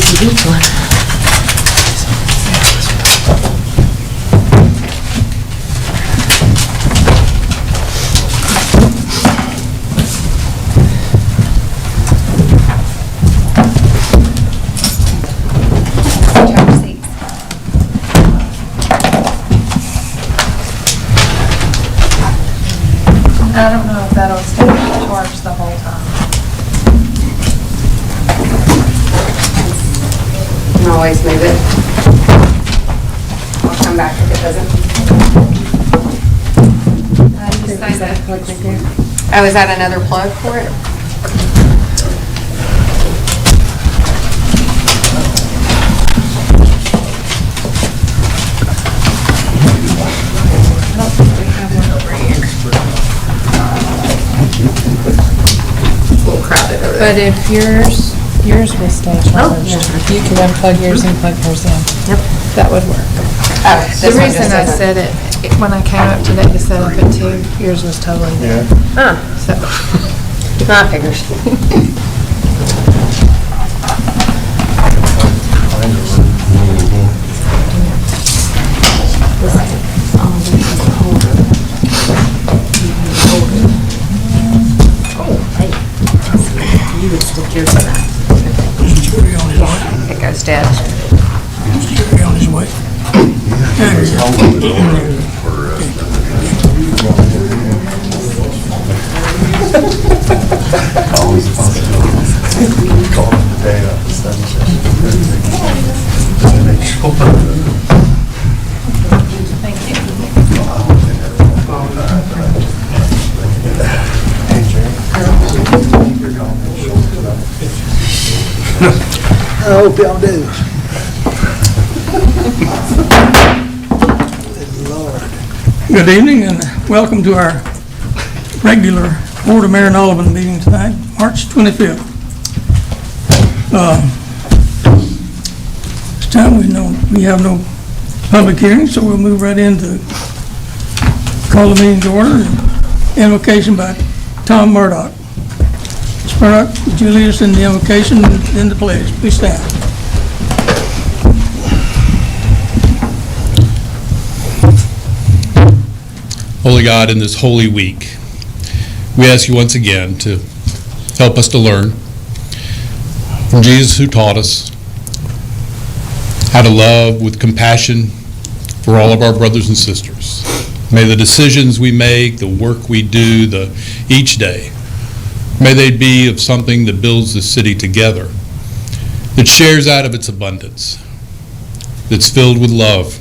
each one. I don't know if that'll stay charged the whole time. You can always move it. I'll come back if it doesn't. Is that a plug right there? Oh, is that another plug for it? I don't think we have one over here. A little crowded over But there. if yours will stay charged, yeah. you can unplug yours and plug hers in. Yep. That would work. Oh, The this one reason just I doesn't. said it, when I came up today to set up at 2, yours was totally dead. Huh, So, I figured. You would stick yours in that. It goes dead. On his way. I hope y'all do. Good Lord. Good evening and welcome to our regular Board of Mayor and Alderman meeting tonight, March 25th. This time we have no public hearing, so we'll move right into call the meeting to order. Invocation by Tom Murdoch. Ms. Murdoch, would you lead us in the invocation and in the pledge? Please stand. Holy God, in this holy week, we ask you once again to help us to learn from Jesus, who taught us how to love with compassion for all of our brothers and sisters. May the decisions we make, the work we do each day, may they be of something that builds the city together, that shares out of its abundance, that's filled with love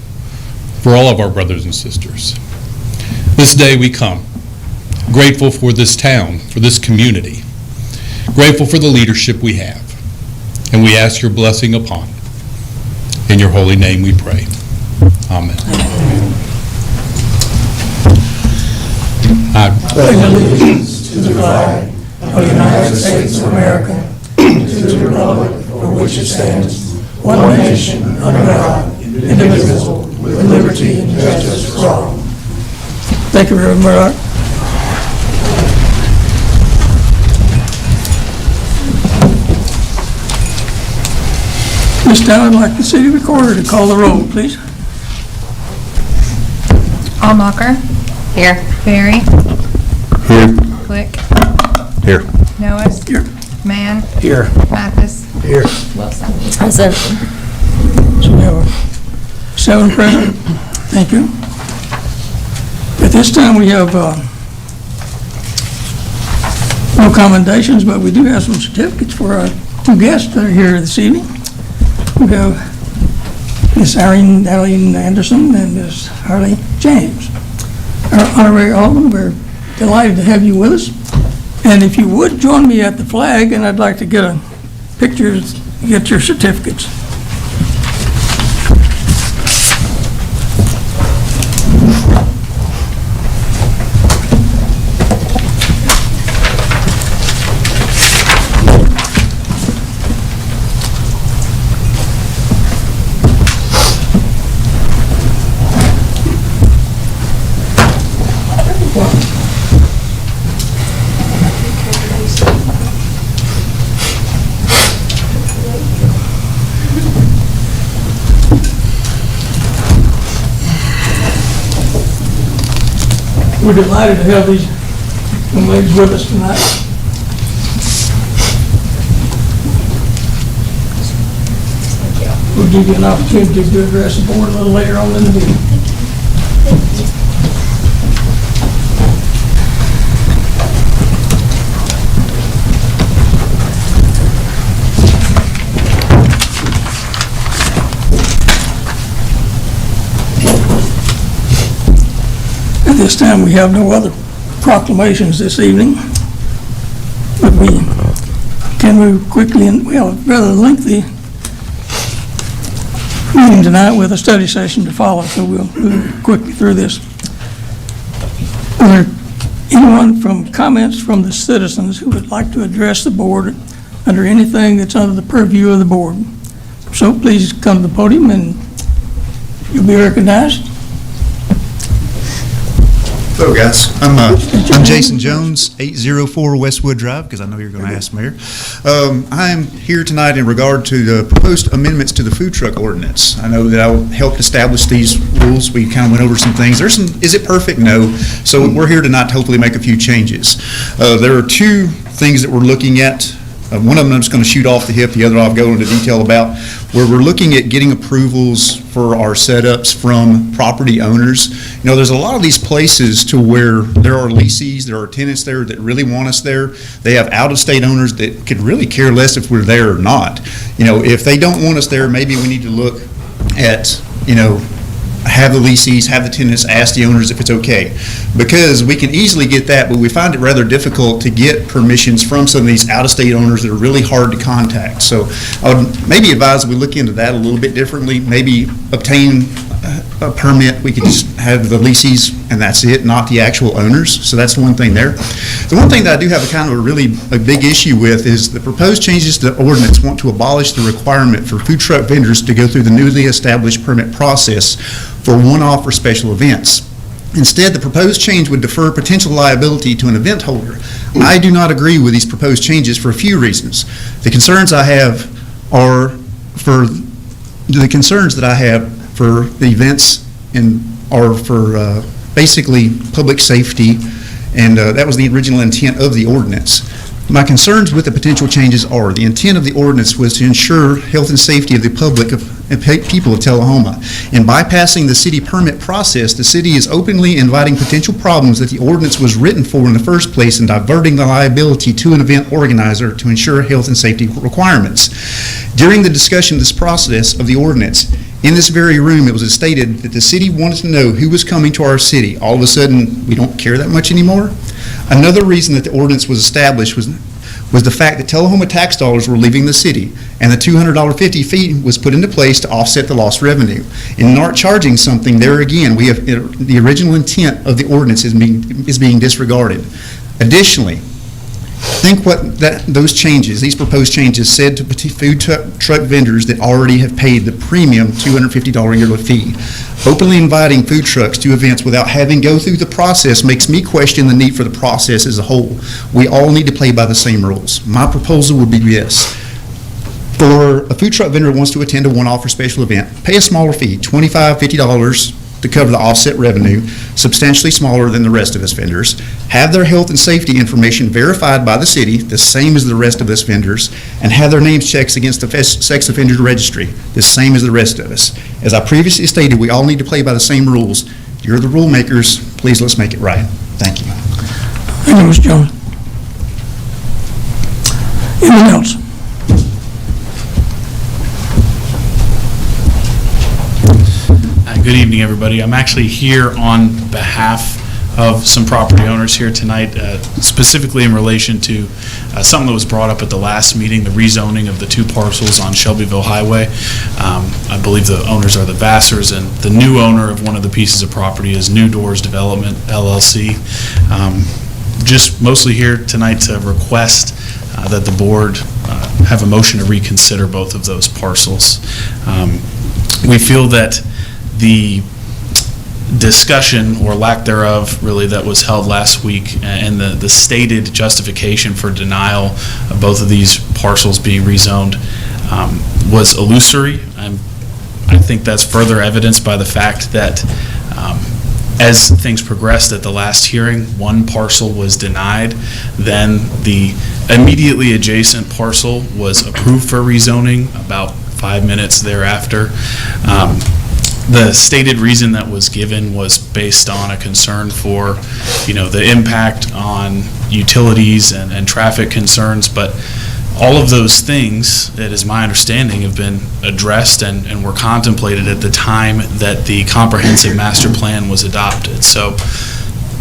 for all of our brothers and sisters. This day we come, grateful for this town, for this community, grateful for the leadership we have, and we ask your blessing upon it. In your holy name we pray. Amen. I pledge allegiance to the flag of the United States of America, and to the republic for which it stands, one nation, under God, indivisible, with liberty and justice for all. Thank you, Reverend Murdoch. This time, I'd like the city recorder to call the roll, please. Almacher, Here. Berry, Here. Glick, Here. Noah, Here. Mann, Here. Mathis, Here. Wilson. Present. So we have 7 present. Thank you. At this time, we have no commendations, but we do have some certificates for our 2 guests that are here this evening. We have Miss Irene Anderson and Miss Harley James. Our honorary alderman, we're delighted to have you with us. And if you would, join me at the flag, and I'd like to get a picture, get your certificates. We're delighted to have these young ladies with us tonight. We'll give you an opportunity to address the board a little later on in the meeting. At this time, we have no other proclamations this evening, but we can move quickly, and we have a rather lengthy meeting tonight with a study session to follow, so we'll move quickly through this. Are there anyone from comments from the citizens who would like to address the board under anything that's under the purview of the board? So please come to the podium and you'll be recognized. Hello, guys. I'm Jason Jones, 804 Westwood Drive, because I know you're going to ask, Mayor. I'm here tonight in regard to the proposed amendments to the food truck ordinance. I know that I helped establish these rules. We kind of went over some things. Is it perfect? No. So we're here tonight to hopefully make a few changes. There are two things that we're looking at. One of them I'm just going to shoot off the hip, the other I'll go into detail about, where we're looking at getting approvals for our setups from property owners. You know, there's a lot of these places to where there are leasees, there are tenants there that really want us there. They have out-of-state owners that could really care less if we're there or not. You know, if they don't want us there, maybe we need to look at, you know, have the leasees, have the tenants ask the owners if it's okay. Because we can easily get that, but we find it rather difficult to get permissions from some of these out-of-state owners that are really hard to contact. So I would maybe advise that we look into that a little bit differently, maybe obtain a permit. We could just have the leasees and that's it, not the actual owners. So that's one thing there. The one thing that I do have a big issue with is the proposed changes to the ordinance want to abolish the requirement for food truck vendors to go through the newly established permit process for one-off or special events. Instead, the proposed change would defer potential liability to an event holder. I do not agree with these proposed changes for a few reasons. The concerns that I have for the events are for basically public safety, and that was the original intent of the ordinance. My concerns with the potential changes are the intent of the ordinance was to ensure health and safety of the public and people of Tullahoma. In bypassing the city permit process, the city is openly inviting potential problems that the ordinance was written for in the first place and diverting the liability to an event organizer to ensure health and safety requirements. During the discussion of this process of the ordinance, in this very room, it was stated that the city wanted to know who was coming to our city. All of a sudden, we don't care that much anymore. Another reason that the ordinance was established was the fact that Tullahoma tax dollars were leaving the city, and the $200.50 fee was put into place to offset the lost revenue. In not charging something, there again, we have the original intent of the ordinance is being disregarded. Additionally, think what these proposed changes said to food truck vendors that already have paid the premium $250 yearly fee. Openly inviting food trucks to events without having go through the process makes me question the need for the process as a whole. We all need to play by the same rules. My proposal would be this. For a food truck vendor who wants to attend a one-off or special event, pay a smaller fee, $25, $50 to cover the offset revenue, substantially smaller than the rest of us vendors. Have their health and safety information verified by the city, the same as the rest of us vendors, and have their names checked against the sex offender registry, the same as the rest of us. As I previously stated, we all need to play by the same rules. You're the rule makers. Please let's make it right. Thank you. Thank you, Mr. Jones. Anyone else? Good evening, everybody. I'm actually here on behalf of some property owners here tonight, specifically in relation to something that was brought up at the last meeting, the rezoning of the two parcels on Shelbyville Highway. I believe the owners are the Vassars, and the new owner of one of the pieces of property is New Doors Development, LLC. Just mostly here tonight to request that the board have a motion to reconsider both of those parcels. We feel that the discussion, or lack thereof, really, that was held last week, and the stated justification for denial of both of these parcels being rezoned was illusory. I think that's further evidenced by the fact that As things progressed at the last hearing, one parcel was denied, then the immediately adjacent parcel was approved for rezoning about 5 minutes thereafter. The stated reason that was given was based on a concern for, the impact on utilities and traffic concerns, but all of those things, it is my understanding, have been addressed and were contemplated at the time that the comprehensive master plan was adopted. So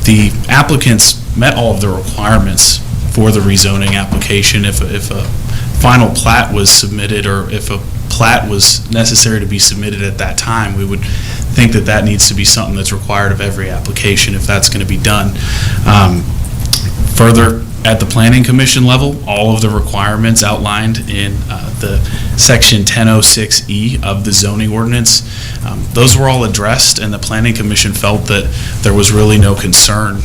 the applicants met all of the requirements for the rezoning application. If a final plat was submitted, or if a plat was necessary to be submitted at that time, we would think that that needs to be something that's required of every application if that's going to be done. Further, at the Planning Commission level, all of the requirements outlined in the Section 1006E of the zoning ordinance, those were all addressed, and the Planning Commission felt that there was really no concern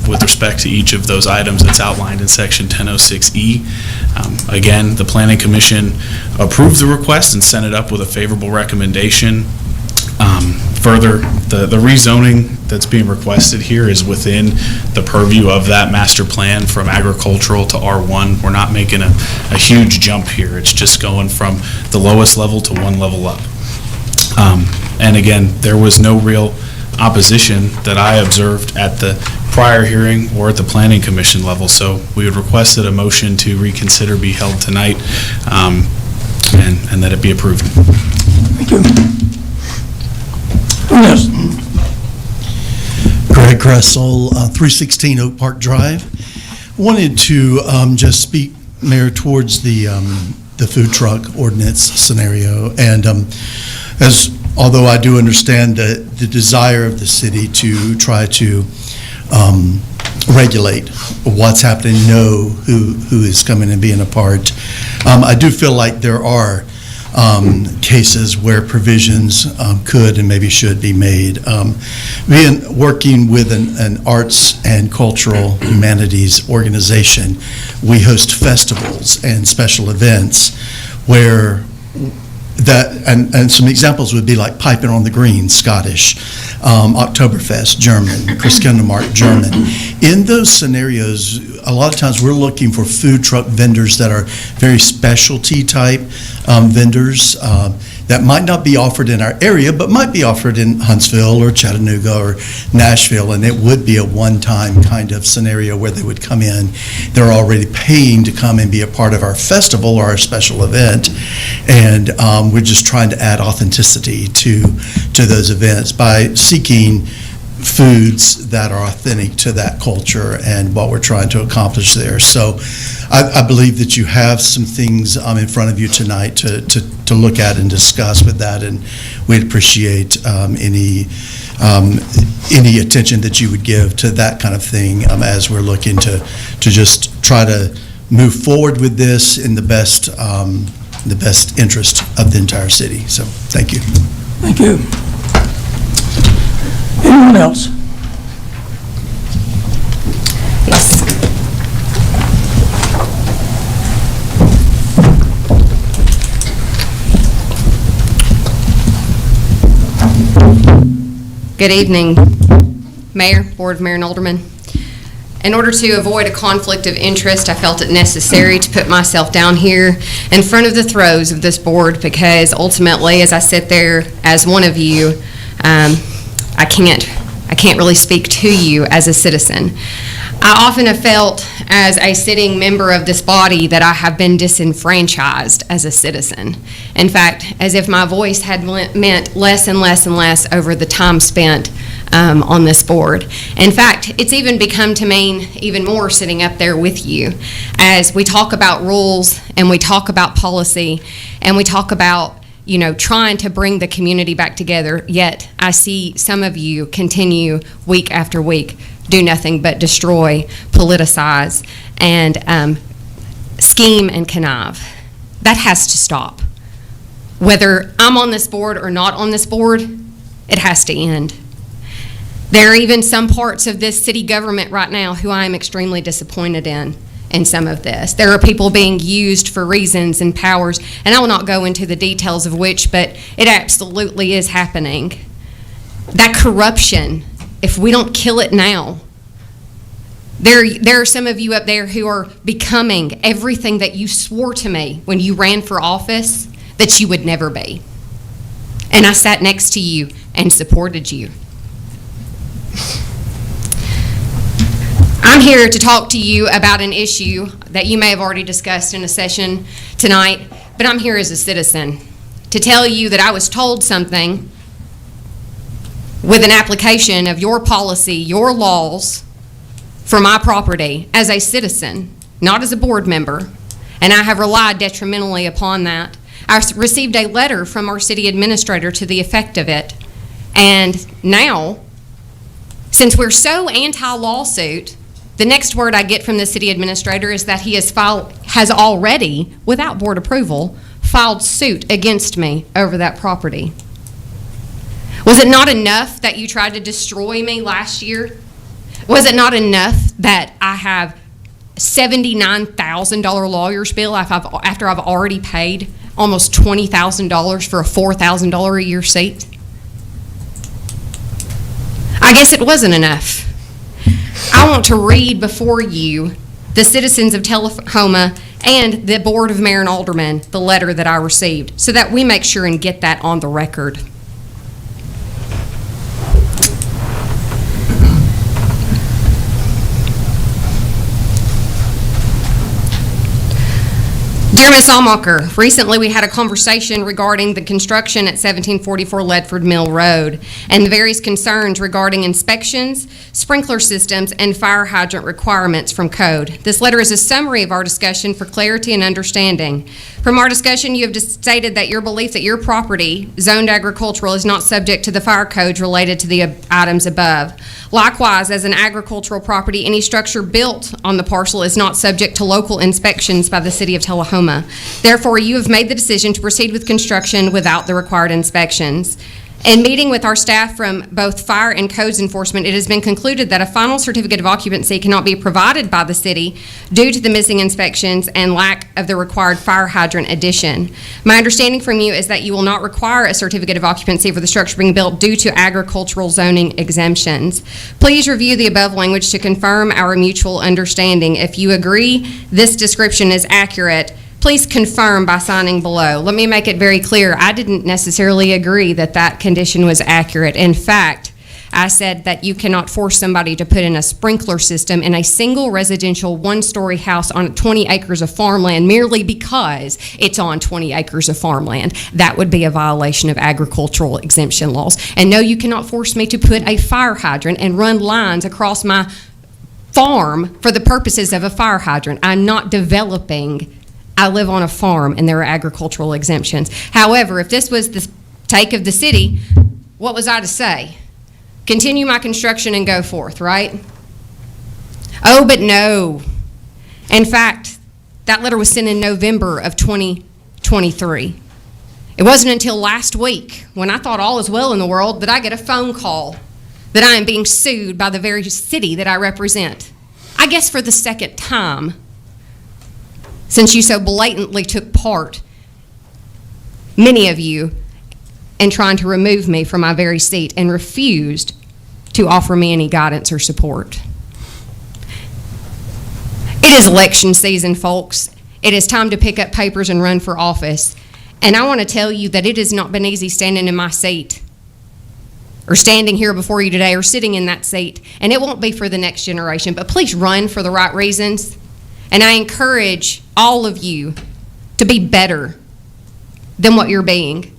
with respect to each of those items that's outlined in Section 1006E. Again, the Planning Commission approved the request and sent it up with a favorable recommendation. Further, the rezoning that's being requested here is within the purview of that master plan from agricultural to R1. We're not making a huge jump here. It's just going from the lowest level to one level up. And again, there was no real opposition that I observed at the prior hearing or at the Planning Commission level. So we would request that a motion to reconsider be held tonight, and that it be approved. Thank you. Yes. Greg Gressel, 316 Oak Park Drive. Wanted to just speak, Mayor, towards the food truck ordinance scenario. And although I do understand the desire of the city to try to regulate what's happening, know who is coming and being a part, I do feel like there are cases where provisions could and maybe should be made. Working with an arts and cultural humanities organization, we host festivals and special events where and some examples would be like Piping on the Green, Scottish, Oktoberfest, German, Christkindlmarkt, German. In those scenarios, a lot of times we're looking for food truck vendors that are very specialty type vendors that might not be offered in our area, but might be offered in Huntsville or Chattanooga or Nashville, and it would be a one-time kind of scenario where they would come in. They're already paying to come and be a part of our festival or our special event, and we're just trying to add authenticity to those events by seeking foods that are authentic to that culture and what we're trying to accomplish there. So I believe that you have some things in front of you tonight to look at and discuss with that, and we'd appreciate any attention that you would give to that kind of thing as we're looking to just try to move forward with this in the best interest of the entire city. So thank you. Thank you. Anyone else? Yes. Good evening, Mayor, Board of Mayor and Aldermen. In order to avoid a conflict of interest, I felt it necessary to put myself down here in front of the throes of this board, because ultimately, as I sit there as one of you, I can't really speak to you as a citizen. I often have felt as a sitting member of this body that I have been disenfranchised as a citizen. In fact, as if my voice had meant less and less and less over the time spent on this board. In fact, it's even become to mean even more sitting up there with you as we talk about rules and we talk about policy and we talk about trying to bring the community back together, yet I see some of you continue week after week, do nothing but destroy, politicize, and scheme and connive. That has to stop. Whether I'm on this board or not on this board, it has to end. There are even some parts of this city government right now who I am extremely disappointed in some of this. There are people being used for reasons and powers, and I will not go into the details of which, but it absolutely is happening. That corruption if we don't kill it now, there are some of you up there who are becoming everything that you swore to me when you ran for office that you would never be. And I sat next to you and supported you. I'm here to talk to you about an issue that you may have already discussed in a session tonight, but I'm here as a citizen to tell you that I was told something with an application of your policy, your laws, for my property as a citizen, not as a board member, and I have relied detrimentally upon that. I received a letter from our city administrator to the effect of it, and now, since we're so anti-lawsuit, the next word I get from the city administrator is that he has already, without board approval, filed suit against me over that property. Was it not enough that you tried to destroy me last year? Was it not enough that I have $79,000 lawyer's bill after I've already paid almost $20,000 for a $4,000 a year seat? I guess it wasn't enough. I want to read before you, the citizens of Tullahoma and the Board of Mayor and Aldermen, the letter that I received, so that we make sure and get that on the record. Dear Ms. Allmacher, recently we had a conversation regarding the construction at 1744 Ledford Mill Road and the various concerns regarding inspections, sprinkler systems, and fire hydrant requirements from code. This letter is a summary of our discussion for clarity and understanding. From our discussion, you have stated that your belief that your property, zoned agricultural, is not subject to the fire codes related to the items above. Likewise, as an agricultural property, any structure built on the parcel is not subject to local inspections by the City of Tullahoma. Therefore, you have made the decision to proceed with construction without the required inspections. In meeting with our staff from both fire and codes enforcement, it has been concluded that a final certificate of occupancy cannot be provided by the city due to the missing inspections and lack of the required fire hydrant addition. My understanding from you is that you will not require a certificate of occupancy for the structure being built due to agricultural zoning exemptions. Please review the above language to confirm our mutual understanding. If you agree this description is accurate, please confirm by signing below. Let me make it very clear, I didn't necessarily agree that that condition was accurate. In fact, I said that you cannot force somebody to put in a sprinkler system in a single residential one-story house on 20 acres of farmland merely because it's on 20 acres of farmland. That would be a violation of agricultural exemption laws. And no, you cannot force me to put a fire hydrant and run lines across my farm for the purposes of a fire hydrant. I'm not developing. I live on a farm and there are agricultural exemptions. However, if this was the take of the city, what was I to say? Continue my construction and go forth, right? Oh, but no. In fact, that letter was sent in November of 2023. It wasn't until last week, when I thought all is well in the world, that I get a phone call that I am being sued by the very city that I represent. I guess for the second time, since you so blatantly took part, many of you, in trying to remove me from my very seat and refused to offer me any guidance or support. It is election season, folks. It is time to pick up papers and run for office. And I want to tell you that it has not been easy standing in my seat or standing here before you today or sitting in that seat. And it won't be for the next generation, but please run for the right reasons. And I encourage all of you to be better than what you're being.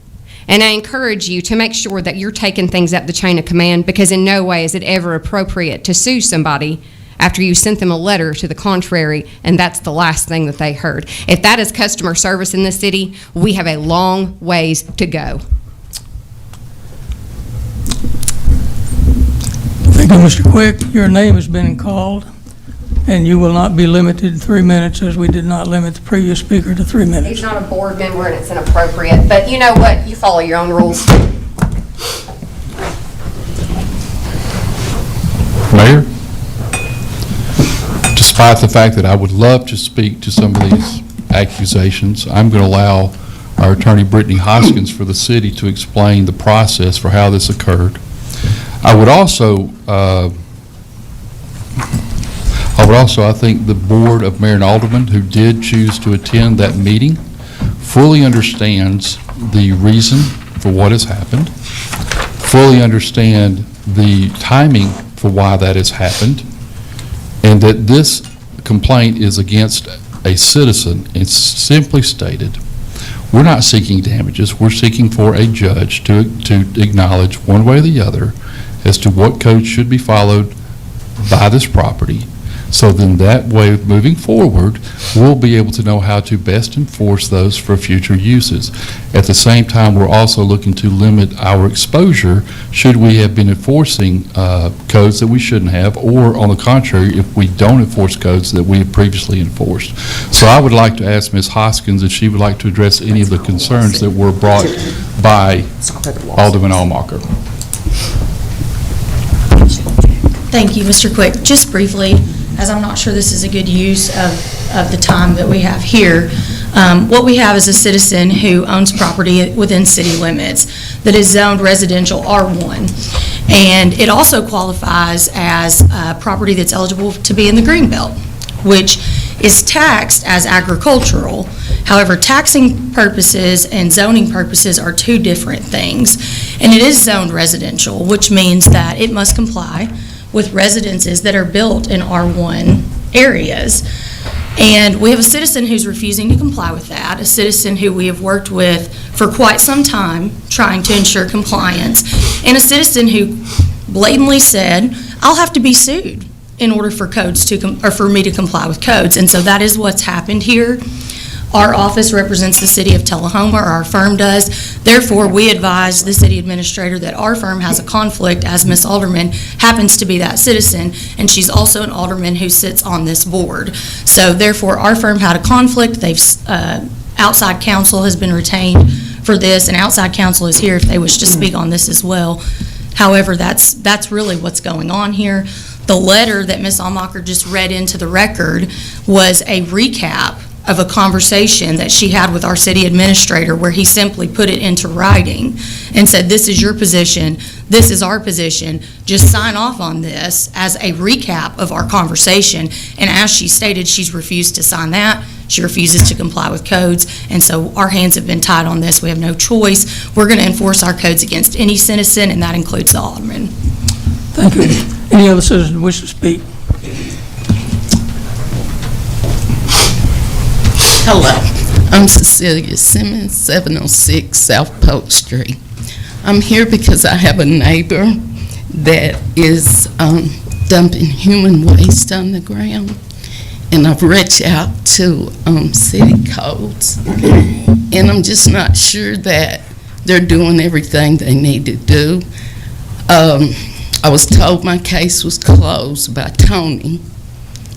And I encourage you to make sure that you're taking things up the chain of command, because in no way is it ever appropriate to sue somebody after you sent them a letter to the contrary, and that's the last thing that they heard. If that is customer service in this city, we have a long ways to go. Thank you, Mr. Quick. Your name has been called, and you will not be limited to 3 minutes, as we did not limit the previous speaker to 3 minutes. He's not a board member and it's inappropriate, but you know what? You follow your own rules. Mayor, despite the fact that I would love to speak to some of these accusations, I'm going to allow our attorney, Brittany Hoskins, for the city to explain the process for how this occurred. I would also, I think the Board of Mayor and Aldermen who did choose to attend that meeting fully understands the reason for what has happened, fully understand the timing for why that has happened, and that this complaint is against a citizen. It's simply stated, we're not seeking damages, we're seeking for a judge to acknowledge one way or the other as to what code should be followed by this property. So then that way, moving forward, we'll be able to know how to best enforce those for future uses. At the same time, we're also looking to limit our exposure should we have been enforcing codes that we shouldn't have, or on the contrary, if we don't enforce codes that we have previously enforced. So I would like to ask Ms. Hoskins if she would like to address any of the concerns that were brought by Alderman Allmacher. Thank you, Mr. Quick. Just briefly, as I'm not sure this is a good use of the time that we have here, what we have is a citizen who owns property within city limits that is zoned residential R1. And it also qualifies as property that's eligible to be in the Greenbelt, which is taxed as agricultural. However, taxing purposes and zoning purposes are two different things. And it is zoned residential, which means that it must comply with residences that are built in R1 areas. And we have a citizen who's refusing to comply with that, a citizen who we have worked with for quite some time trying to ensure compliance, and a citizen who blatantly said, I'll have to be sued in order for codes or for me to comply with codes. And so that is what's happened here. Our office represents the city of Tullahoma, or our firm does. Therefore, we advise the city administrator that our firm has a conflict, as Ms. Alderman happens to be that citizen, and she's also an alderman who sits on this board. So therefore, our firm had a conflict. Outside counsel has been retained for this, and outside counsel is here if they wish to speak on this as well. However, that's really what's going on here. The letter that Ms. Allmacher just read into the record was a recap of a conversation that she had with our city administrator, where he simply put it into writing and said, this is your position, this is our position, just sign off on this, as a recap of our conversation. And as she stated, she's refused to sign that. She refuses to comply with codes, and so our hands have been tied on this. We have no choice. We're going to enforce our codes against any citizen, and that includes the alderman. Thank you. Any other citizens wish to speak? Hello, I'm Cecilia Simmons, 706 South Polk Street. I'm here because I have a neighbor that is dumping human waste on the ground, and I've reached out to city codes, and I'm just not sure that they're doing everything they need to do. I was told my case was closed by Tony,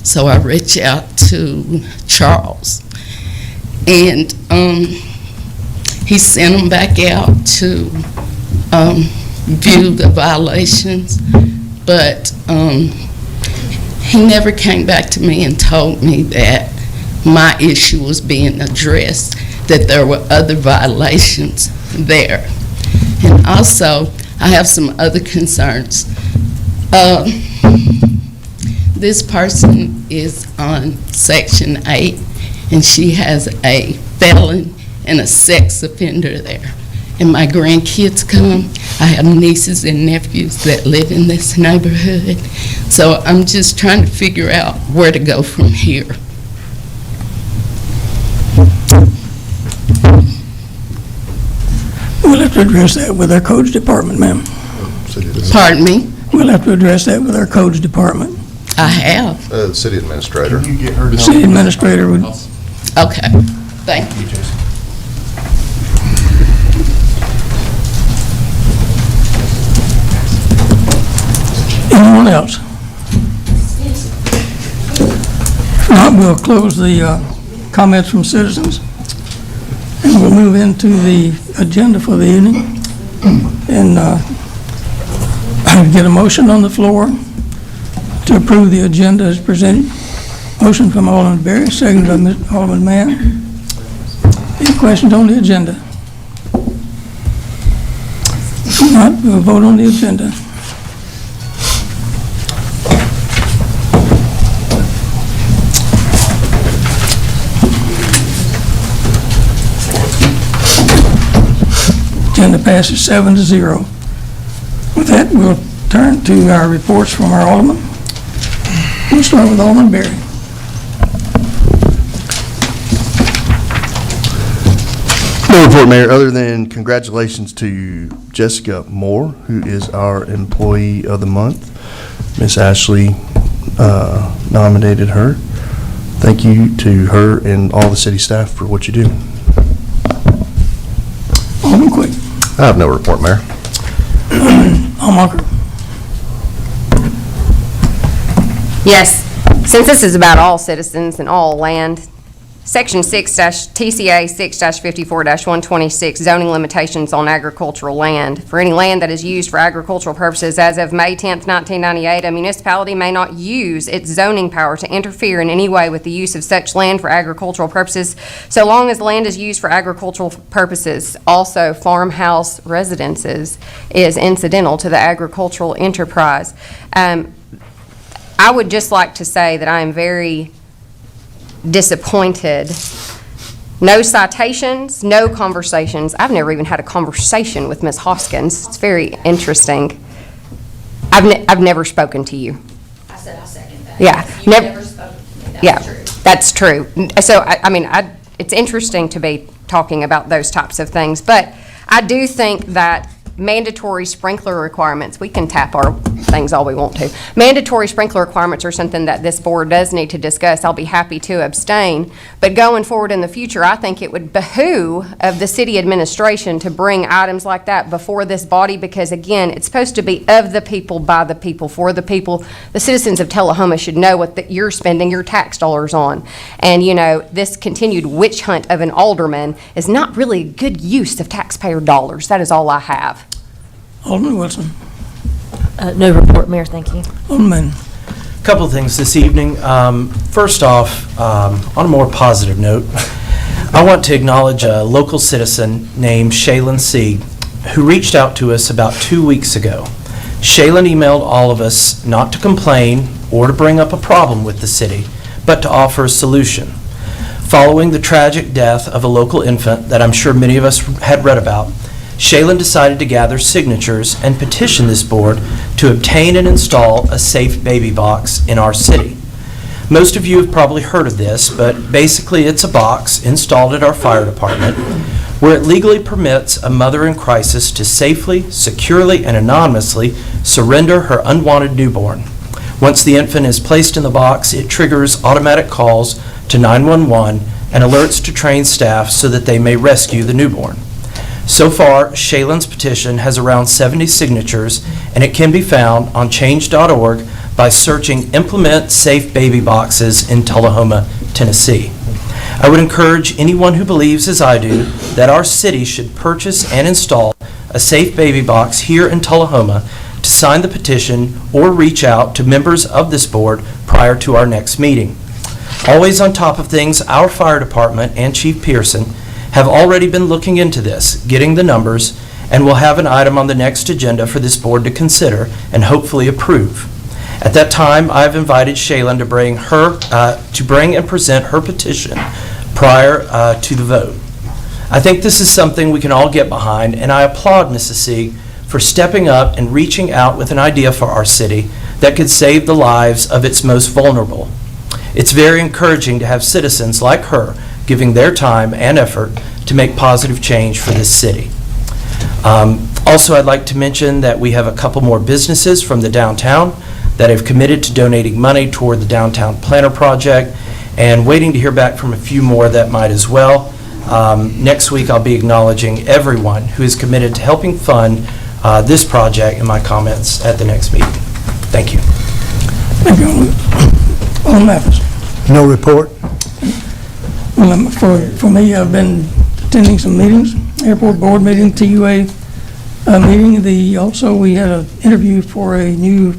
so I reached out to Charles. And he sent them back out to view the violations, but he never came back to me and told me that my issue was being addressed, that there were other violations there. And also, I have some other concerns. This person is on Section 8, and she has a felon and a sex offender there. And my grandkids come. I have nieces and nephews that live in this neighborhood. So I'm just trying to figure out where to go from here. We'll have to address that with our codes department, ma'am. Pardon me? We'll have to address that with our codes department. I have. The city administrator. Can you get her The to city help? administrator would. Okay. Thank you. Anyone else? If not, we'll close the comments from citizens, and we'll move into the agenda for the evening, and get a motion on the floor to approve the agenda as presented. Motion from Alderman Berry, seconded by Alderman Mann. Any questions on the agenda? If not, we'll vote on the agenda. Agenda passes 7-0. With that, we'll turn to our reports from our alderman. We'll start with Alderman Berry. No report, Mayor, other than congratulations to Jessica Moore, who is our Employee of the Month. Miss Ashley nominated her. Thank you to her and all the city staff for what you do. Alderman Quick. I have no report, Mayor. Almacher. Yes, since this is about all citizens and all land, Section 6 TCA 6-54-126 zoning limitations on agricultural land. For any land that is used for agricultural purposes as of May 10th, 1998, a municipality may not use its zoning power to interfere in any way with the use of such land for agricultural purposes, so long as land is used for agricultural purposes. Also, farmhouse residences is incidental to the agricultural enterprise. I would just like to say that I am very disappointed. No citations, no conversations. I've never even had a conversation with Ms. Hoskins. It's very interesting. I've never spoken to you. I said I second that. Yeah. You never spoke to me. That's true. That's true. So, I mean, it's interesting to be talking about those types of things, but I do think that mandatory sprinkler requirements, we can tap our things all we want to. Mandatory sprinkler requirements are something that this board does need to discuss. I'll be happy to abstain, but going forward in the future, I think it would behoove of the city administration to bring items like that before this body, because again, it's supposed to be of the people, by the people, for the people. The citizens of Tullahoma should know what you're spending your tax dollars on. And you know, this continued witch hunt of an alderman is not really a good use of taxpayer dollars. That is all I have. Alderman Wilson. No report, Mayor, thank you. Alderman. Couple of things this evening. First off, on a more positive note, I want to acknowledge a local citizen named Shaylin C., who reached out to us about 2 weeks ago. Shaylin emailed all of us not to complain or to bring up a problem with the city, but to offer a solution. Following the tragic death of a local infant that I'm sure many of us had read about, Shaylin decided to gather signatures and petition this board to obtain and install a safe baby box in our city. Most of you have probably heard of this, but basically it's a box installed at our fire department where it legally permits a mother in crisis to safely, securely, and anonymously surrender her unwanted newborn. Once the infant is placed in the box, it triggers automatic calls to 911 and alerts to trained staff so that they may rescue the newborn. So far, Shaylin's petition has around 70 signatures, and it can be found on change.org by searching Implement Safe Baby Boxes in Tullahoma, Tennessee. I would encourage anyone who believes, as I do, that our city should purchase and install a safe baby box here in Tullahoma to sign the petition or reach out to members of this board prior to our next meeting. Always on top of things, our fire department and Chief Pearson have already been looking into this, getting the numbers, and will have an item on the next agenda for this board to consider and hopefully approve. At that time, I've invited Shaylin to bring and present her petition prior to the vote. I think this is something we can all get behind, and I applaud Mrs. Sieg for stepping up and reaching out with an idea for our city that could save the lives of its most vulnerable. It's very encouraging to have citizens like her giving their time and effort to make positive change for this city. Also, I'd like to mention that we have a couple more businesses from the downtown that have committed to donating money toward the Downtown Planner Project, and waiting to hear back from a few more that might as well. Next week, I'll be acknowledging everyone who is committed to helping fund this project in my comments at the next meeting. Thank you. Thank you, Alderman Mathis. No report. Well, for me, I've been attending some meetings, airport board meeting, TUA meeting. Also, we had an interview for a new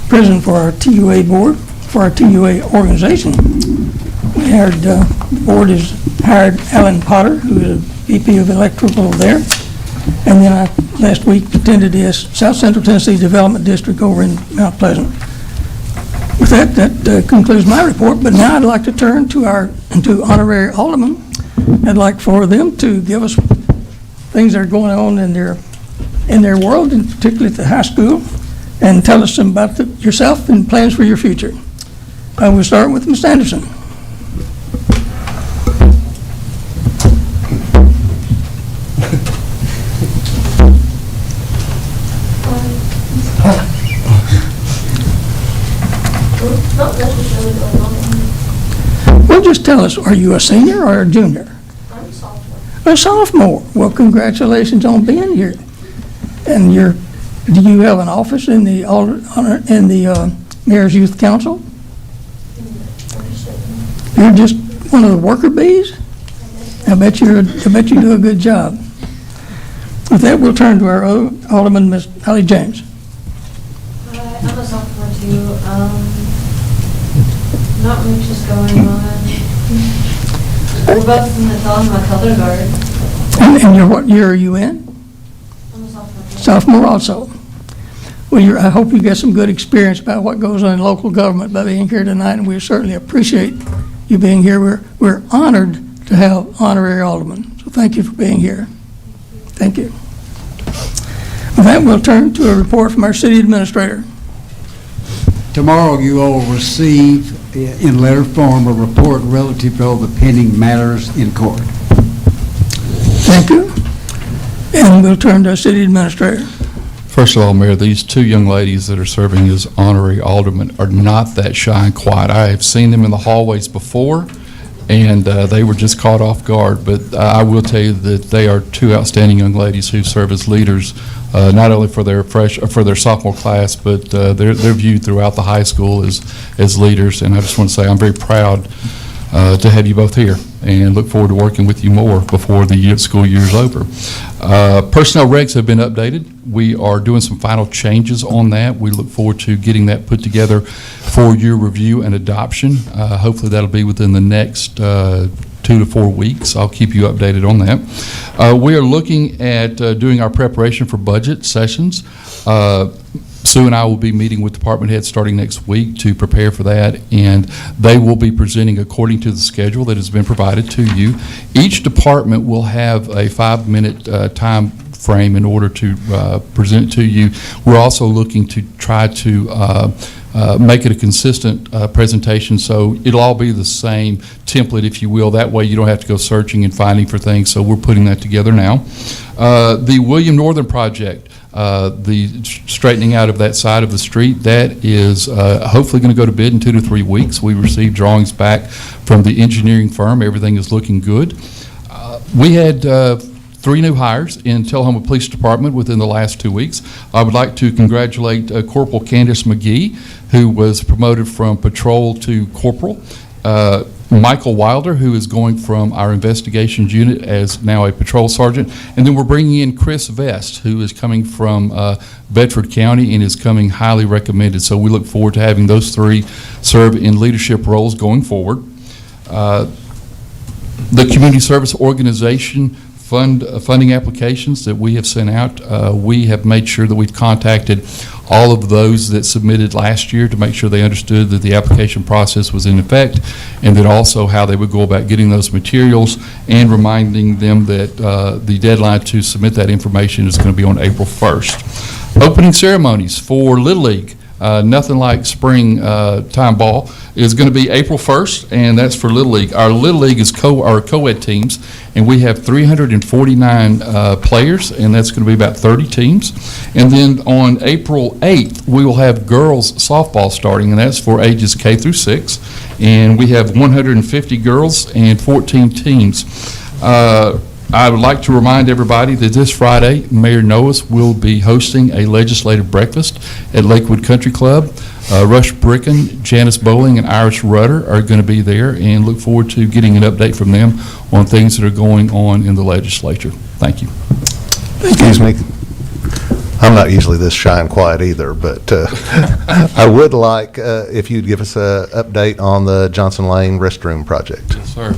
president for our TUA board, for our TUA organization. We hired, the board has hired Alan Potter, who is a VP of electrical there. And then I, last week, attended the South Central Tennessee Development District over in Mount Pleasant. With that concludes my report, but now I'd like to turn to our honorary aldermen. I'd like for them to give us things that are going on in their world, and particularly at the high school, and tell us some about yourself and plans for your future. I will start with Ms. Anderson. Well, just tell us, are you a senior or a junior? I'm a sophomore. A sophomore. Well, congratulations on being here. And do you have an office in the Mayor's Youth Council? You're just one of the worker bees? I bet you do a good job. With that, we'll turn to our Alderman, Ms. Holly James. I'm a sophomore too. Not much is going on. We're both in the Tullahoma Color Guard. And what year are you in? I'm a sophomore. Sophomore also. Well, I hope you get some good experience about what goes on in local government by being here tonight, and we certainly appreciate you being here. We're honored to have honorary aldermen, so thank you for being here. Thank you. With that, we'll turn to a report from our city administrator. Tomorrow you all will receive in letter form a report relative to all the pending matters in court. Thank you. And we'll turn to our city administrator. First of all, Mayor, these two young ladies that are serving as honorary aldermen are not that shy and quiet. I have seen them in the hallways before, and they were just caught off guard. But I will tell you that they are two outstanding young ladies who serve as leaders, not only for their sophomore class, but they're viewed throughout the high school as leaders. And I just want to say I'm very proud to have you both here, and look forward to working with you more before the school year is over. Personnel regs have been updated. We are doing some final changes on that. We look forward to getting that put together for your review and adoption. Hopefully that'll be within the next 2 to 4 weeks. I'll keep you updated on that. We are looking at doing our preparation for budget sessions. Sue and I will be meeting with department heads starting next week to prepare for that, and they will be presenting according to the schedule that has been provided to you. Each department will have a 5-minute time frame in order to present it to you. We're also looking to try to make it a consistent presentation, so it'll all be the same template, if you will. That way you don't have to go searching and finding for things, so we're putting that together now. The William Northern project, the straightening out of that side of the street, that is hopefully going to go to bid in 2 to 3 weeks. We received drawings back from the engineering firm. Everything is looking good. We had 3 new hires in Tullahoma Police Department within the last 2 weeks. I would like to congratulate Corporal Candace McGee, who was promoted from patrol to corporal. Michael Wilder, who is going from our investigations unit as now a patrol sergeant. And then we're bringing in Chris Vest, who is coming from Bedford County and is coming highly recommended. So we look forward to having those 3 serve in leadership roles going forward. The Community Service Organization funding applications that we have sent out, we have made sure that we've contacted all of those that submitted last year to make sure they understood that the application process was in effect, and then also how they would go about getting those materials, and reminding them that the deadline to submit that information is going to be on April 1st. Opening ceremonies for Little League. Nothing like spring time ball is going to be April 1st, and that's for Little League. Our Little League is our co-ed teams, and we have 349 players, and that's going to be about 30 teams. And then on April 8th, we will have girls softball starting, and that's for ages K through 6, and we have 150 girls and 14 teams. I would like to remind everybody that this Friday, Mayor Noes will be hosting a legislative breakfast at Lakewood Country Club. Rush Bricken, Janice Bowling, and Iris Rudder are going to be there, and look forward to getting an update from them on things that are going on in the legislature. Thank you. Excuse me. I'm not usually this shy and quiet either, but I would like if you'd give us an update on the Johnson Lane restroom project. Yes, sir.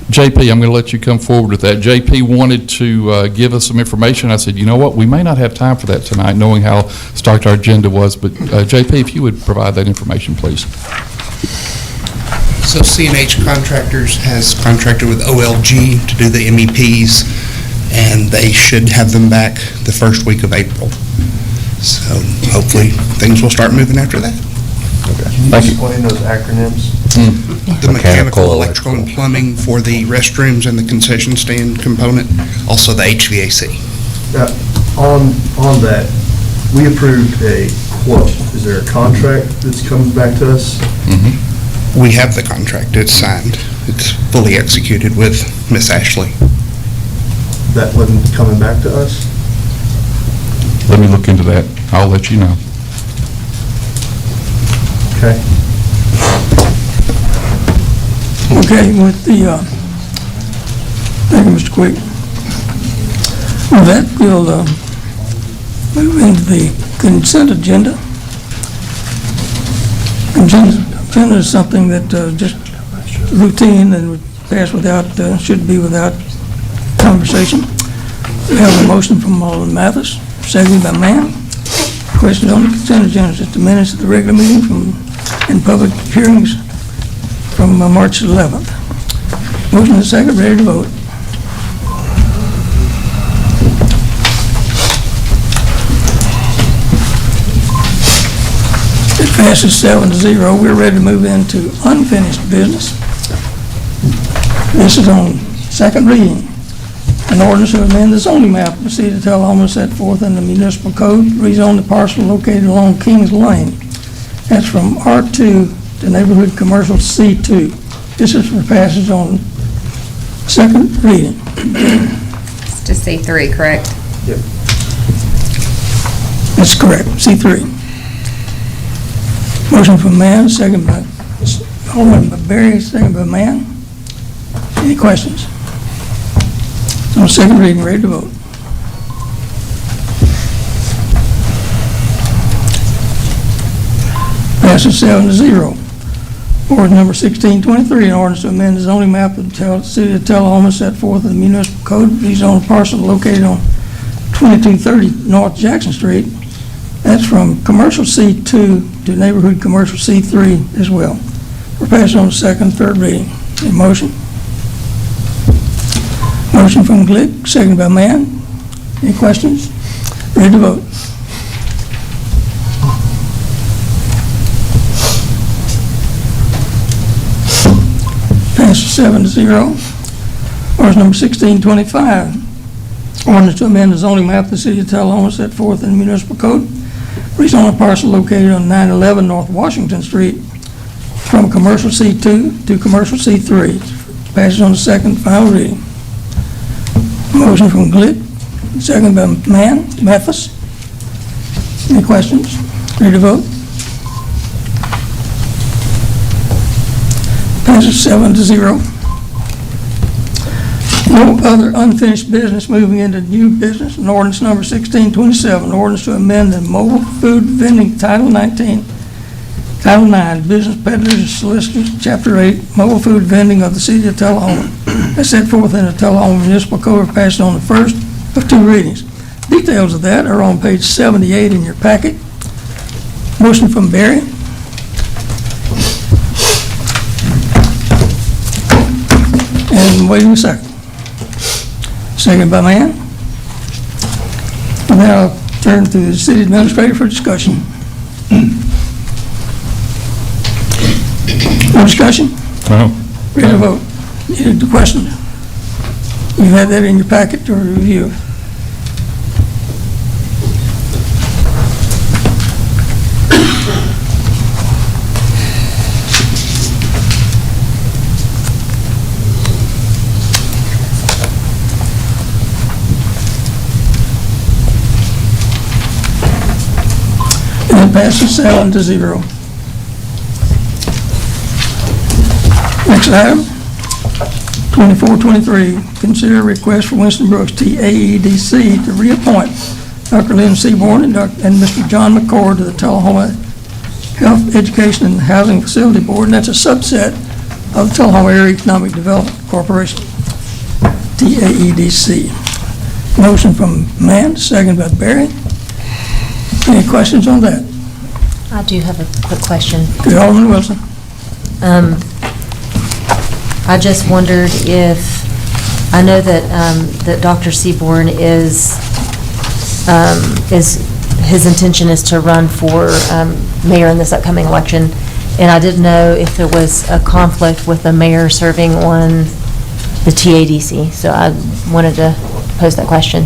JP, I'm going to let you come forward with that. JP wanted to give us some information. I said, you know what, we may not have time for that tonight, knowing how stark our agenda was, but JP, if you would provide that information, please. So CNH Contractors has contracted with OLG to do the MEPs and they should have them back the first week of April. So hopefully, things will start moving after that. Thank you. Explain those acronyms. The mechanical, electrical, and plumbing for the restrooms and the concession stand component, also the HVAC. On that, we approved a quote. Is there a contract that's coming back to us? We have the contract, it's signed, it's fully executed with Miss Ashley. That wasn't coming back to us? Let me look into that. I'll let you know. Okay. Okay, with the, thank you, Mr. Quick. With that, we'll move into the consent agenda. Consent is something that just routine and would pass without, should be without conversation. We have a motion from Alderman Mathis, seconded by Mann. Questions on the consent agenda, just the minutes of the regular meeting and public hearings from March 11th. Motion and second, ready to vote. It passes 7-0. We're ready to move into unfinished business. This is on second reading. An ordinance to amend the zoning map of the city of Tullahoma set forth in the municipal code, rezone the parcel located along Kings Lane. That's from R2 to neighborhood commercial C2. This is for passage on second reading. It's to C3, correct? Yep. That's correct, C3. Motion from Mann, second by Alderman Berry, second by Mann. Any questions? On second reading, ready to vote. Passes 7-0. Ordinance number 1623, an ordinance to amend the zoning map of the city of Tullahoma set forth in the municipal code, rezone parcel located on 2230 North Jackson Street. That's from commercial C2 to neighborhood commercial C3 as well. We're passing on second, third reading. A motion? Motion from Glick, seconded by Mann. Any questions? Ready to vote. Passes 7-0. Ordinance number 1625. Ordinance to amend the zoning map of the city of Tullahoma set forth in the municipal code. Rezone a parcel located on 911 North Washington Street from commercial C2 to commercial C3. Passes on the second, final reading. Motion from Glick, second by Mann, Mathis. Any questions? Ready to vote? Passes 7-0. No other unfinished business. Moving into new business. An ordinance number 1627, ordinance to amend the mobile food vending Title 19, Title 9, Business Peddlers and Solicitors, Chapter 8, Mobile Food Vending of the City of Tullahoma. As set forth in the Tullahoma Municipal Code, passed on the first of two readings. Details of that are on page 78 in your packet. Motion from Barry. And waiting a second. Second by Mann. And now I'll turn to the city administrator for discussion. No discussion? No. Ready to vote. Need the question. You had that in your packet to review. And it passes 7-0. Next item, 2423, consider a request for Winston Brooks, TAEDC, to reappoint Dr. Lynn Seaborn and Mr. John McCord to the Tullahoma Health, Education, and Housing Facility Board, and that's a subset of the Tullahoma Area Economic Development Corporation, TAEDC. Motion from Mann, second by Barry. Any questions on that? I do have a quick question. Good, Alderman Wilson. I just wondered if I know that, that Dr. Seaborn is, his intention is to run for mayor in this upcoming election, and I didn't know if there was a conflict with the mayor serving on the TADC, so I wanted to pose that question.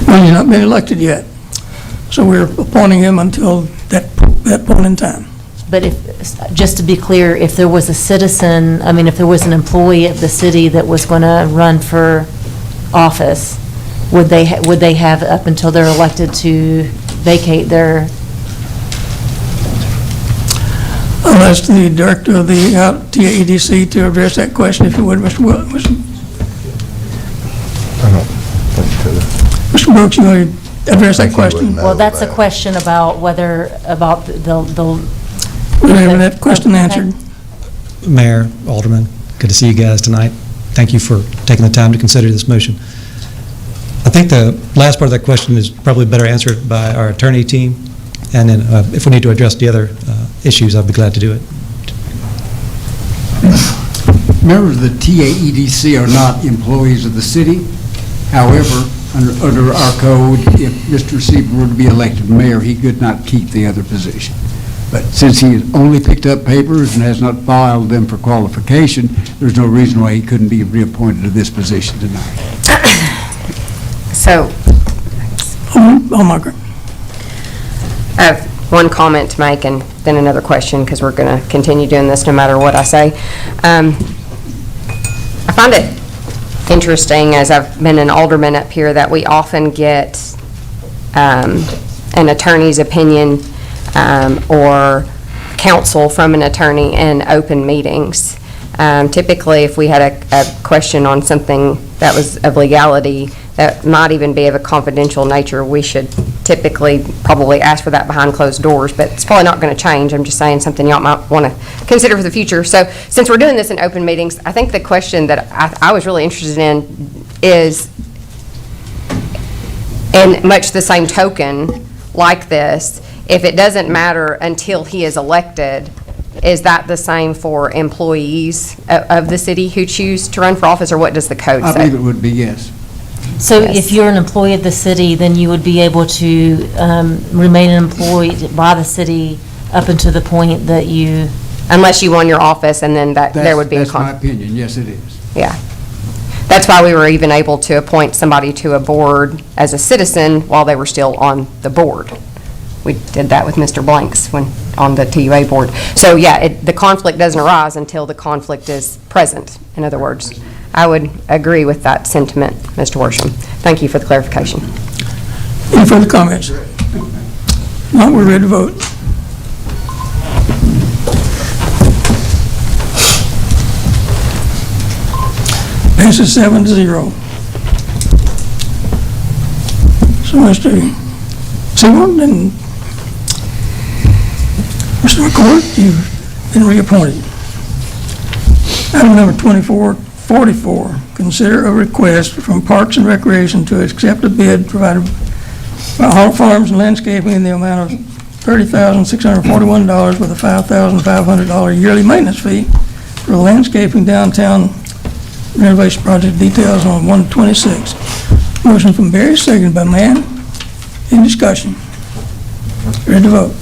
Well, he's not been elected yet, so we're appointing him until that point in time. But if, just to be clear, if there was a citizen, I mean, if there was an employee of the city that was going to run for office, would they have up until they're elected to vacate their? I'll ask the director of the TADC to address that question, if you would, Mr. Mr. Brooks, you want to address that question? Well, that's a question about whether, about the. We're having that question answered. Mayor, Alderman, good to see you guys tonight. Thank you for taking the time to consider this motion. I think the last part of that question is probably better answered by our attorney team, and then if we need to address the other issues, I'd be glad to do it. Members of the TAEDC are not employees of the city. However, under our code, if Mr. Seaborn were to be elected mayor, he could not keep the other position. But since he has only picked up papers and has not filed them for qualification, there's no reason why he couldn't be reappointed to this position tonight. So, Margaret. I have one comment to make and then another question, because we're going to continue doing this no matter what I say. I find it interesting, as I've been an alderman up here, that we often get an attorney's opinion or counsel from an attorney in open meetings. Typically, if we had a question on something that was of legality that might even be of a confidential nature, we should typically probably ask for that behind closed doors, but it's probably not going to change. I'm just saying something y'all might want to consider for the future. So since we're doing this in open meetings, I think the question that I was really interested in is, in much the same token like this, if it doesn't matter until he is elected, is that the same for employees of the city who choose to run for office, or what does the code say? I believe it would be, yes. So if you're an employee of the city, then you would be able to remain employed by the city up until the point that you... Unless you won your office, and then there would be a That's my opinion, yes, it is. Yeah. That's why we were even able to appoint somebody to a board as a citizen while they were still on the board. We did that with Mr. Blanks when on the TUA board. So yeah, the conflict doesn't arise until the conflict is present, in other words. I would agree with that sentiment, Mr. Worsham. Thank you for the clarification. Any further comments? No, we're ready to vote. Passes 7-0. So Mr. Seaborn and Mr. McCord, you've been reappointed. Item number 2444, consider a request from Parks and Recreation to accept a bid provided by Hall Farms and Landscaping in the amount of $30,641 with a $5,500 yearly maintenance fee for the landscaping downtown renovation project. Details on 126. Motion from Barry, seconded by Mann. Any discussion? Ready to vote.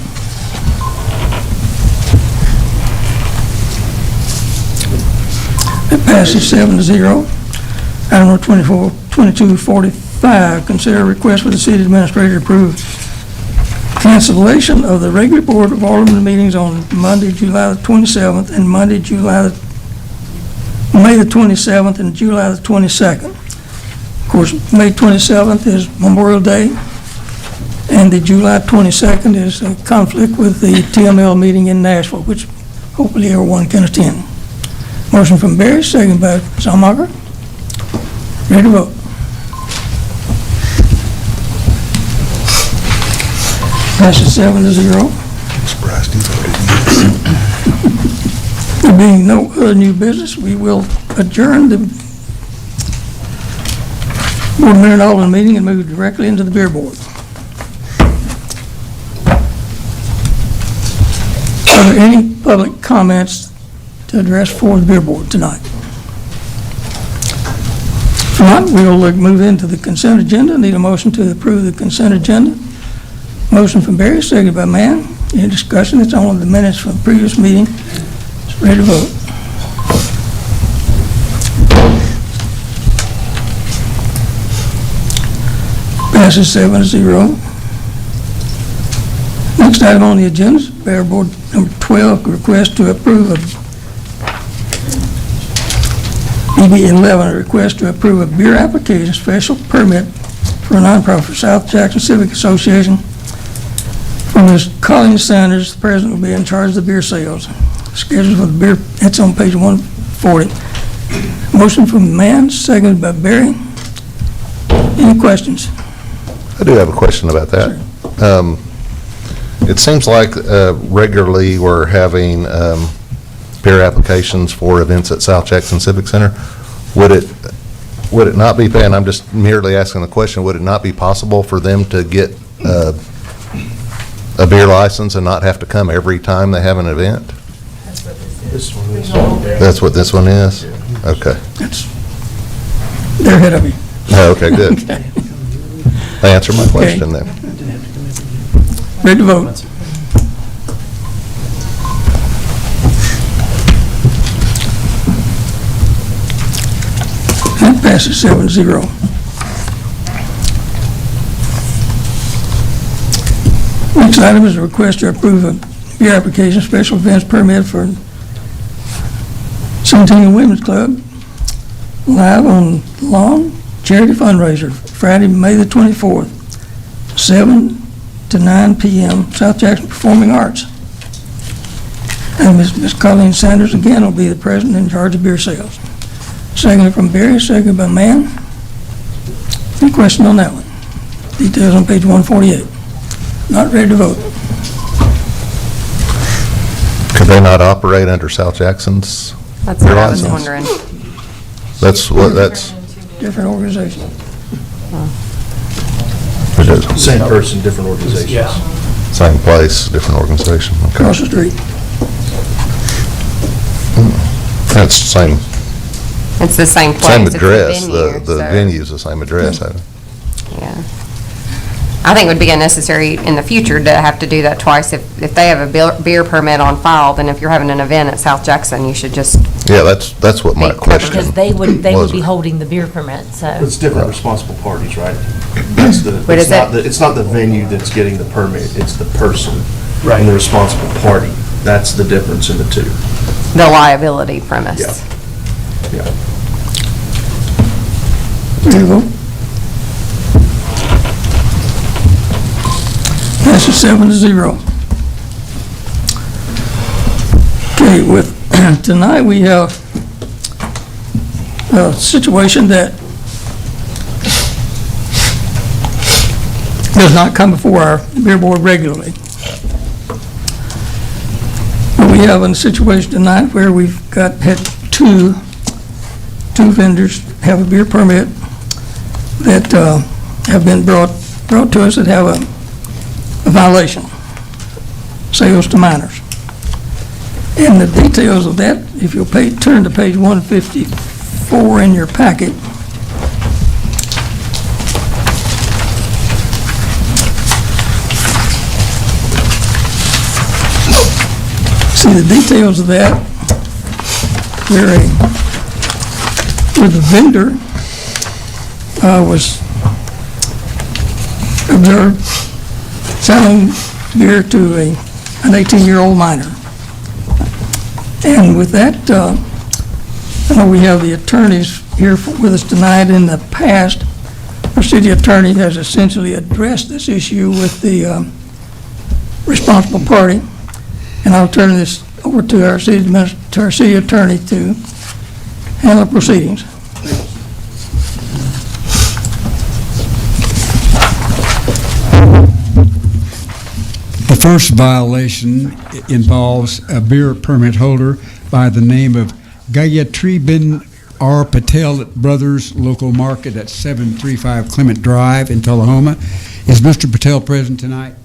It passes 7-0. Item number 2245, consider a request for the city administrator to approve cancellation of the regular Board of Alderman meetings on Monday, July the 27th, and May the 27th and July the 22nd. Of course, May 27th is Memorial Day, and the July 22nd is a conflict with the TML meeting in Nashville, which hopefully everyone can attend. Motion from Barry, second by Zalmacher. Ready to vote. Passes 7-0. Surprised he voted yes. There being no other new business, we will adjourn the Board of Mayor and Alderman meeting and move directly into the beer board. Are there any public comments to address for the beer board tonight? not, we'll move into the consent agenda. Need a motion to approve the consent agenda. Motion from Barry, seconded by Mann. Any discussion? It's only the minutes from the previous meeting. It's ready to vote. Passes 7-0. Next item on the agenda is Bear Board number 12, request to approve BB 11, a request to approve a beer application special permit for a nonprofit, South Jackson Civic Association. From Ms. Colleen Sanders, the president will be in charge of the beer sales. Schedule for the beer, that's on page 140. Motion from Mann, seconded by Barry. Any questions? I do have a question about that. Sure. It seems like regularly we're having beer applications for events at South Jackson Civic Center. Would it not be, and I'm just merely asking the question, would it not be possible for them to get a beer license and not have to come every time they have an event? That's what this one is? Okay. They're ahead of you. Oh, okay, good. They answered my question then. Ready to vote. That passes 7-0. Next item is a request to approve a beer application special events permit for Centennial Women's Club live on lawn charity fundraiser Friday, May the 24th, 7 to 9 p.m. South Jackson Performing Arts. And Ms. Colleen Sanders again will be the president in charge of beer sales. Seconded from Barry, seconded by Mann. Any question on that one? Details on page 148. Not ready to vote. Could they not operate under South Jackson's That's what beer I was license? wondering. That's Different organization. Same person, different organization. Yeah. same place, different organization. Okay. Across the street. That's the same. It's the same place. Same It's the address. venue, The so- venue's the same address. Yeah. I think it would be unnecessary in the future to have to do that twice. If they have a beer permit on file, then if you're having an event at South Jackson, you should just, Yeah, that's what my question Because they would was. be holding the beer permit, so. It's different responsible parties, right? That's the, What it's is not it? the, it's not the venue that's getting the permit, it's the person. Right. And the responsible party. That's the difference in the two. the liability premise. Yeah. Yeah. Ready to vote? Passes 7-0. Okay, with, tonight we have a situation that does not come before our beer board regularly. But we have a situation tonight where we've had two vendors have a beer permit that have been brought to us that have a violation, sales to minors. And the details of that, if you'll turn to page 154 in your packet. See the details of that, where the vendor was observed selling beer to an 18-year-old minor. And with that, I know we have the attorneys here with us tonight. In the past, our city attorney has essentially addressed this issue with the responsible party. And I'll turn this over to our city attorney to handle the proceedings. The first violation involves a beer permit holder by the name of Gayatri Bin R. Patel Brothers Local Market at 735 Clement Drive in Tullahoma. Is Mr. Patel present tonight?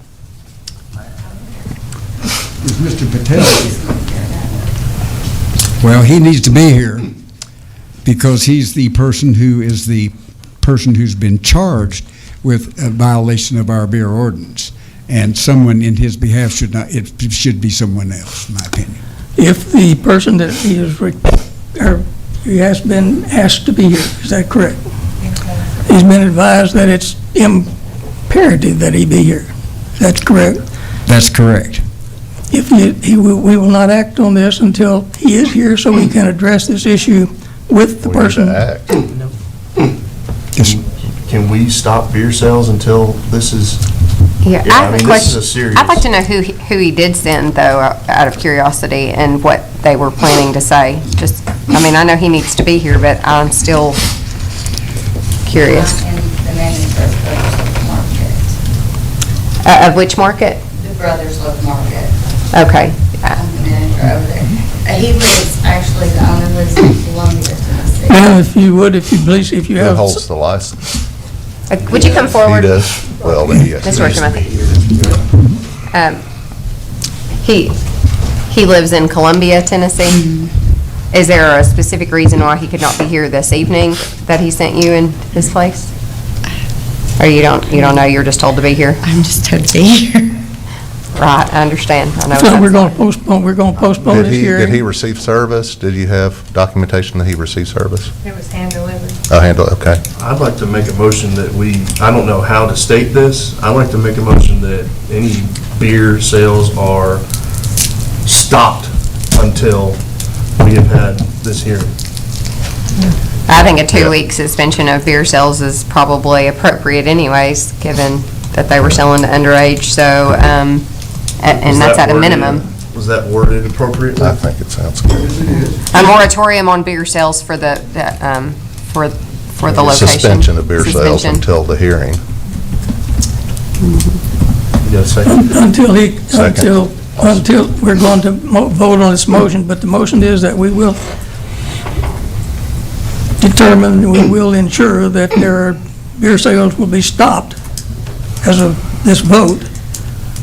Is Mr. Patel here? Well, he needs to be here because he's the person who's been charged with a violation of our beer ordinance. And someone in his behalf should not, it should be someone else, in my opinion. If the person that he has been asked to be here, is that correct? He's been advised that it's imperative that he be here. That's correct? That's correct. If we will not act on this until he is here so we can address this issue with the person. Can we stop beer sales until this is? Yeah, I have a This is question. a serious. I'd like to know who he did send, though, out of curiosity, and what they were planning to say. Just, I mean, I know he needs to be here, but I'm still curious. And the manager of the market. Of which market? The Brothers Love Market. Okay. I'm the manager over there. He lives, actually, the owner lives in Columbia, Tennessee. Now, if you would, if you please, if you Who have. holds the license? Would you come forward? He does. Well, then he has to. Mr. Richmond. He lives in Columbia, Tennessee. Is there a specific reason why he could not be here this evening that he sent you in his place? Or you don't know, you're just told to be here? I'm just told to be here. Right, I understand. I know. So we're going to postpone Did this he hearing. receive service? Did you have documentation that he received service? It was hand-delivered. Oh, handle, okay. I'd like to make a motion that I don't know how to state this, I'd like to make a motion that any beer sales are stopped until we have had this hearing. I think a 2-week suspension of beer sales is probably appropriate anyways, given that they were selling to underage, so, and that's at a minimum. Was that worded appropriately? I think it sounds good. A moratorium on beer sales for the location. Suspension of beer sales Suspension. until the hearing. You got a second? Until we're going to vote on this motion, but the motion is that we will ensure that beer sales will be stopped as of this vote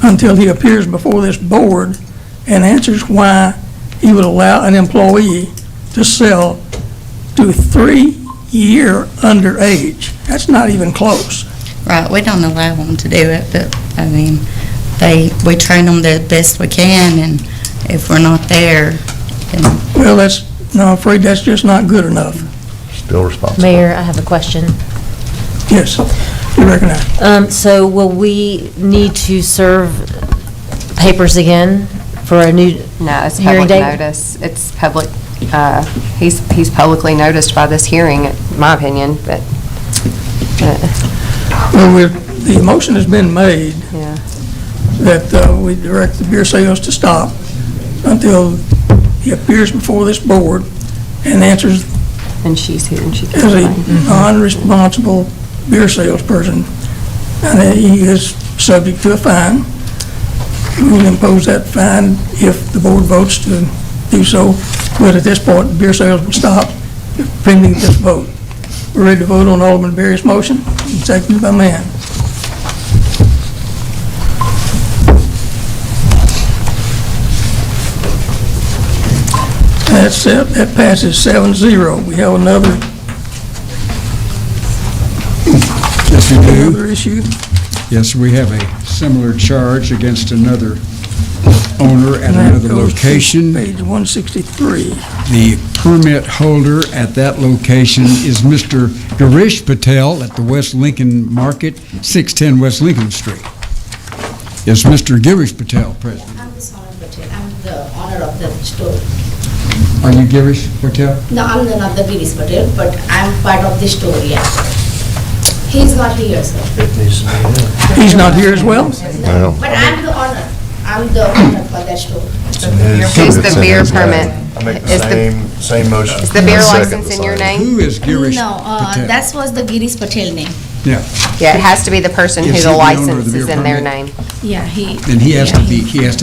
until he appears before this board and answers why he would allow an employee to sell to 3-year underage. That's not even close. Right, we don't allow them to do it, but, I mean, we train them the best we can, and if we're not there, then... Well, I'm afraid that's just not good enough. Still responsible. Mayor, I have a question. Yes, you recognize. So will we need to serve papers again for a new No, it's hearing public date? notice. It's public, he's publicly noticed by this hearing, in my opinion, but, Well, the motion has been made yeah. that we direct the beer sales to stop until he appears before this board and answers And she's here, and she can as a explain. non-responsible beer salesperson, and that he is subject to a fine. We will impose that fine if the board votes to do so, but at this point, beer sales will stop pending this vote. We're ready to vote on Alderman Berry's motion, seconded by Mann. That's it, that passes 7-0. We have another Yes, we do. Another issue? Yes, we have a similar charge against another owner at And that another goes to location. Page 163. The permit holder at that location is Mr. Girish Patel at the West Lincoln Market, 610 West Lincoln Street. Is Mr. Girish Patel present? I'm Sonal Patel. I'm the owner of the store. Are you Girish Patel? No, I'm not the Girish Patel, but I'm part of the store, yes. He's not here, sir. He's not here as well? Well, But I'm the owner. I'm the owner for that store. Who's the beer permit? I make Is the same motion. Is the beer Second license in your the name? Who is Girish No, Patel? that was the Girish Patel name. Yeah, Yeah, it has to be the person who Is he the the owner of license the is beer in their permit? name. Yeah, then he has to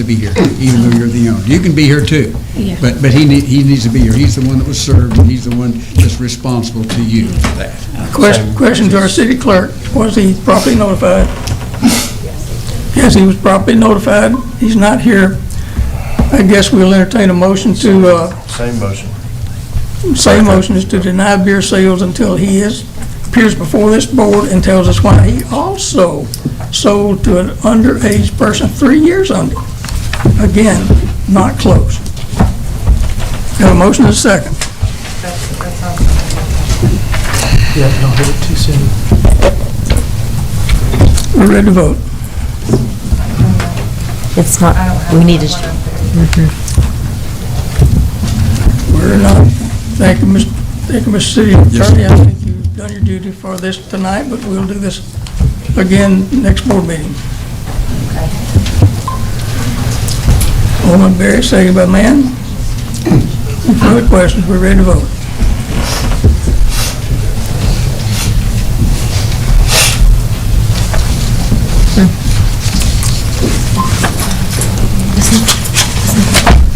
be here, even though you're the owner. You can be here too, Yeah. but he needs to be here. He's the one that was served, and he's the one that's responsible to you for that. Question to our city clerk, was he properly notified? Yes, he was properly notified. He's not here. I guess we'll entertain a motion to, Same motion. Same motion is to deny beer sales until he appears before this board and tells us why he also sold to an underage person 3 years under. Again, not close. Have a motion and a second. Yeah, don't hit it too soon. We're ready to vote. It's not, we need to. We're not. Thank you, Mr. City Attorney. I think you've done your duty for this tonight, but we'll do this again next board meeting. Alderman Berry, second by Mann. Any further questions? We're ready to vote.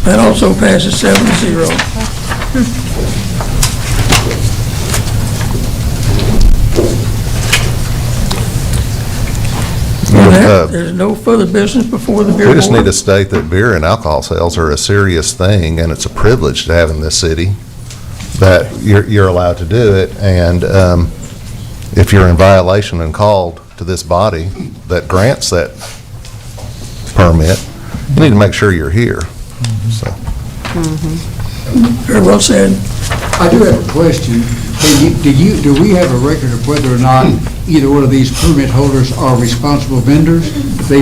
That also passes 7-0. There's no further business before the beer board. We just need to state that beer and alcohol sales are a serious thing, and it's a privilege to have in this city that you're allowed to do it. And if you're in violation and called to this body that grants that permit, you need to make sure you're here. So. Very well said. I do have a question. Do we have a record of whether or not either one of these permit holders are responsible vendors? If they,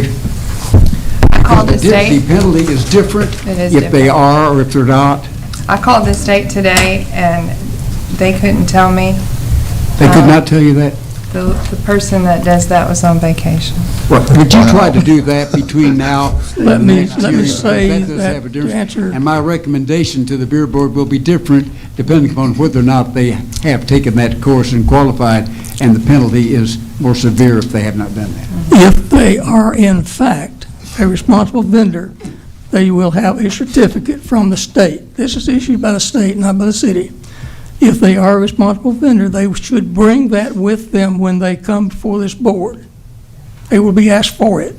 I called the state. The penalty is different It is if they different. are or if they're not? I called the state today, and they couldn't tell me. They could not tell you that? The person that does that was on vacation. Well, would you try to do that between now Let and me- the next let me hearing? say Because does that have a to difference. answer- And my recommendation to the beer board will be different depending upon whether or not they have taken that course and qualified, and the penalty is more severe if they have not done that. If they are in fact a responsible vendor, they will have a certificate from the state. This is issued by the state, not by the city. If they are a responsible vendor, they should bring that with them when they come before this board. They will be asked for it.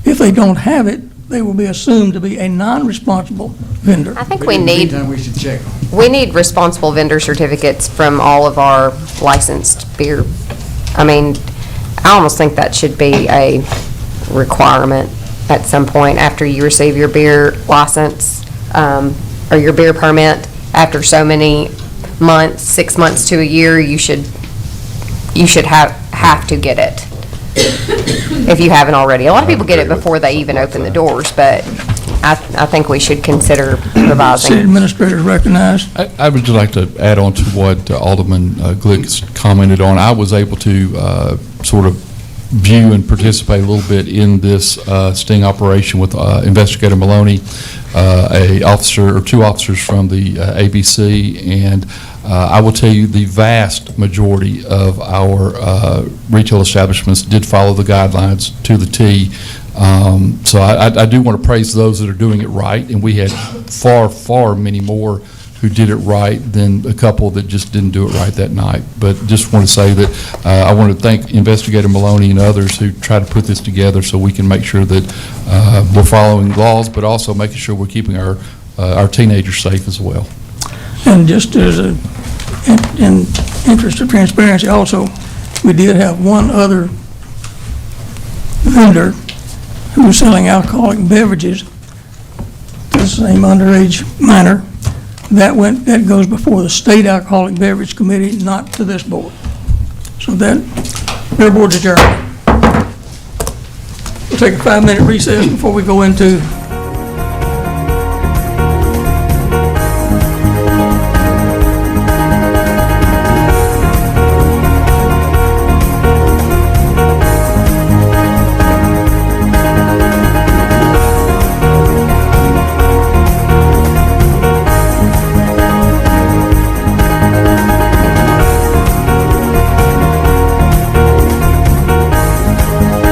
If they don't have it, they will be assumed to be a non-responsible vendor. I think But we in the need, meantime, we should check. we need responsible vendor certificates from all of our licensed beer. I mean, I almost think that should be a requirement at some point after you receive your beer license, or your beer permit. After so many months, 6 months to a year, you should have to get it, if you haven't already. A lot of people get it before they even open the doors, but I think we should consider City revising. administrators recognized. I would just like to add on to what Alderman Glick commented on. I was able to sort of view and participate a little bit in this sting operation with Investigator Maloney, a officer or two officers from the ABC, and I will tell you the vast majority of our retail establishments did follow the guidelines to the T. So I do want to praise those that are doing it right, and we had far many more who did it right than a couple that just didn't do it right that night. But just want to say that I want to thank Investigator Maloney and others who tried to put this together so we can make sure that we're following laws, but also making sure we're keeping our teenagers safe as well. And just as in interest of transparency also, we did have one other vendor who was selling alcoholic beverages to the same underage minor. That goes before the State Alcoholic Beverage Committee, not to this board. So that, their board's adjourned. We'll take a 5-minute recess before we go into